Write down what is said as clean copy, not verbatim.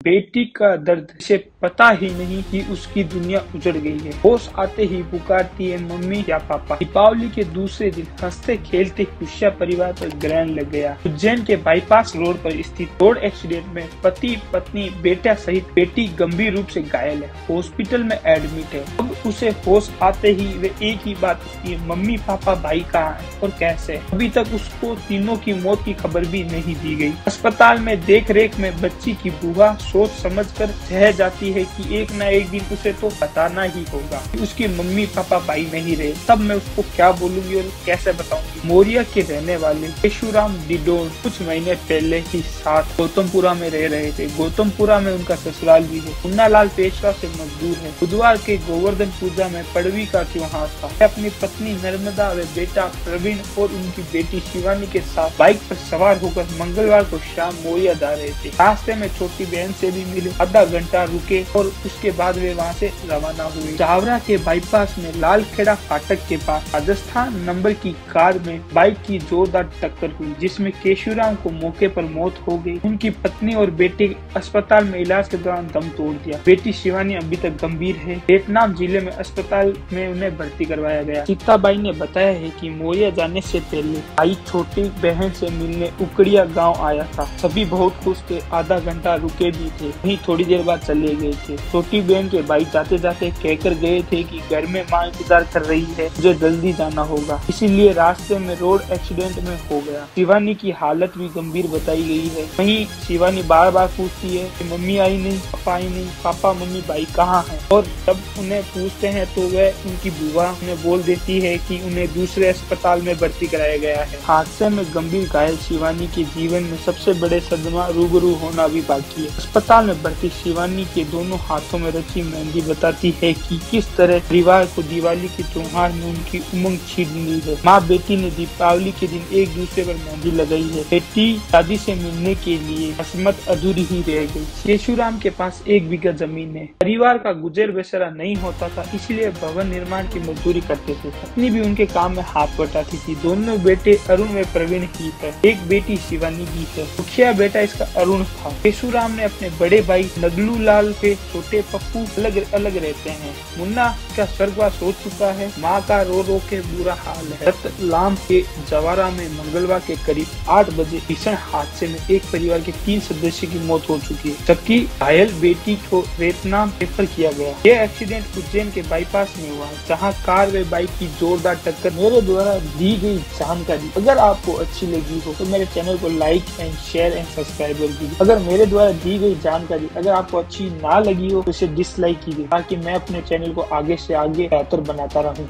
बेटी का दर्द इसे पता ही नहीं कि उसकी दुनिया उजड़ गई है। होश आते ही पुकारती है मम्मी या पापा। दीपावली के दूसरे दिन हंसते खेलते खुशियां परिवार पर ग्रहण लग गया। उज्जैन के बाईपास रोड पर स्थित रोड एक्सीडेंट में पति पत्नी बेटा सहित बेटी गंभीर रूप से घायल है, हॉस्पिटल में एडमिट है। अब उसे होश आते ही वे एक ही बात पूछती है, मम्मी पापा भाई कहाँ है और कैसे। अभी तक उसको तीनों की मौत की खबर भी नहीं दी गई। अस्पताल में देख रेख में बच्ची की बुआ सोच समझकर सह जाती है कि एक न एक दिन उसे तो बताना ही होगा कि उसकी मम्मी पापा भाई नहीं रहे। तब मैं उसको क्या बोलूंगी और कैसे बताऊंगी। मोरिया के रहने वाले केशुराम डिडोन कुछ महीने पहले ही साथ गौतमपुरा में रह रहे थे। गौतमपुरा में उनका ससुराल भी है। मुन्नालाल पेशवा से मजदूर है। बुधवार के गोवर्धन पूजा में पड़वी का त्योहार था। अपनी पत्नी नर्मदा व बेटा प्रवीण और उनकी बेटी शिवानी के साथ बाइक पर सवार होकर मंगलवार को शाम मोरिया जा रहे थे। रास्ते में छोटी बहन से भी मिले, आधा घंटा रुके और उसके बाद वे वहां से रवाना हुए। जावरा के बाईपास में लालखेड़ा फाटक के पास राजस्थान नंबर की कार में बाइक की जोरदार टक्कर हुई, जिसमें केशुराम को मौके पर मौत हो गई। उनकी पत्नी और बेटे अस्पताल में इलाज के दौरान दम तोड़ दिया। बेटी शिवानी अभी तक गंभीर है। वियतनाम जिले में अस्पताल में उन्हें भर्ती करवाया गया। सीताबाई ने बताया है कि मोरिया जाने से पहले भाई छोटी बहन से मिलने उकड़िया गाँव आया था। सभी बहुत खुश थे, आधा घंटा रुके भी थे, वहीं थोड़ी देर बाद चले गए थे। छोटी बहन के भाई जाते जाते कहकर गए थे कि घर में माँ इंतजार कर रही है, मुझे जल्दी जाना होगा, इसीलिए रास्ते में रोड एक्सीडेंट में हो गया। शिवानी की हालत भी गंभीर बताई गई है। वहीं शिवानी बार बार पूछती है कि मम्मी आई नहीं, पापा आई नहीं, पापा मम्मी भाई कहाँ हैं। और जब उन्हें पूछते हैं तो वह उनकी बुआ उन्हें बोल देती है कि उन्हें दूसरे अस्पताल में भर्ती कराया गया है। हादसे में गंभीर घायल शिवानी के जीवन में सबसे बड़े सदमा रूबरू होना भी बाकी है। अस्पताल में भर्ती शिवानी के दोनों हाथों में रची मेहंदी बताती है कि किस तरह परिवार को दिवाली के त्योहार में उनकी उमंग छीन ली है। माँ बेटी ने दीपावली के दिन एक दूसरे पर मेहंदी लगाई है। बेटी शादी से मिलने के लिए किस्मत अधूरी ही रह गई। केशुराम के पास 1 बीघा जमीन है। परिवार का गुजर बसरा नहीं होता था, इसलिए भवन निर्माण की मजदूरी करते थे। पत्नी भी उनके काम में हाथ बटाती थी। दोनों बेटे अरुण व प्रवीण ही है। एक बेटी शिवानी भी है। मुखिया बेटा इसका अरुण था। केशुराम ने अपने बड़े भाई नगलू लाल के छोटे पप्पू अलग अलग रहते हैं। मुन्ना का स्वर्गवास हो चुका है। माँ का रो रो के बुरा हाल है। रतलाम के जवारा में मंगलवार के करीब 8 बजे भीषण हादसे में एक परिवार के 3 सदस्य की मौत हो चुकी है, जबकि घायल बेटी को वियतनाम रेफर किया गया। यह एक्सीडेंट उज्जैन के बाईपास में हुआ, जहाँ कार व बाइक की जोरदार टक्कर। मेरे द्वारा दी गई जानकारी अगर आपको अच्छी लगी हो तो मेरे चैनल को like and share and subscribe कीजिए। अगर मेरे द्वारा दी गई जानकारी अगर आपको अच्छी ना लगी हो तो इसे डिसलाइक कीजिए, ताकि मैं अपने चैनल को आगे से आगे बेहतर बनाता रहूं।